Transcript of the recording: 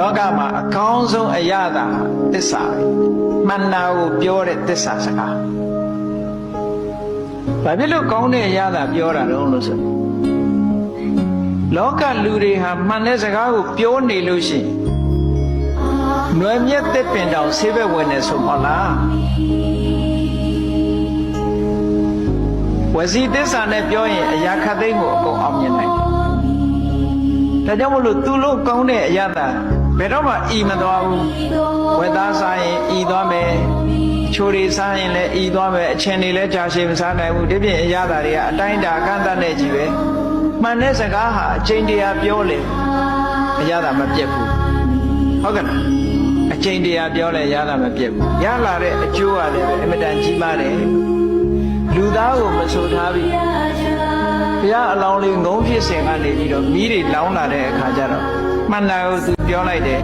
လောကမှာအကောင်းဆုံးအရာသာသစ္စာမှန်တာကိုပြောတဲ့သစ္စာစကားဘာဖြစ်လို့ကောင်းတဲ့အရာသာပြောတာတော့လို့ဆိုလောကလူတွေဟာမှန်တဲ့စကားကိုပြောနေလို့ရှိရင်နွယ်မြက်တဲ့ပင်တောင်ဆေးဘက်ဝင်နေဆိုမလားဝစီသစ္စာနဲ့ပြောရင်အရာခတ်သိမ်းကိုအကုန်အောင်မြင်နိုင်တယ်ဒါကြောင့်မလို့သူလို့ကောင်းတဲ့အရာသာဘယ်တော့မှဤမသွားဘူးဝက်သားစားရင်ဤသွားမယ်ချိုတွေစားရင်လည်းဤသွားမယ်အချင်းတွေလည်းကြာရှည်မစားနိုင်ဘူးဒီပြင်အရာသာတွေကအတိုင်းတာအကန့်အသတ်နဲ့ကြီးပဲမှန်တဲ့စကားဟာအချိန်တရာပြောလေအရာသာမပြတ်ဘူးဟုတ်ကဲ့လားအချိန်တရာပြောလဲအရာသာမပြတ်ဘူးရလာတဲ့အကျိုးကလည်းပဲအမတန်ကြီးမားတယ်လူသားကိုမဆိုထားပြီဘုရားအလောင်းလေးငုံဖြစ်စဉ်ကနေပြီးတော့မိတွေလောင်းလာတဲ့အခါကျတော့မှန်တာကိုသူပြောလိုက်တယ်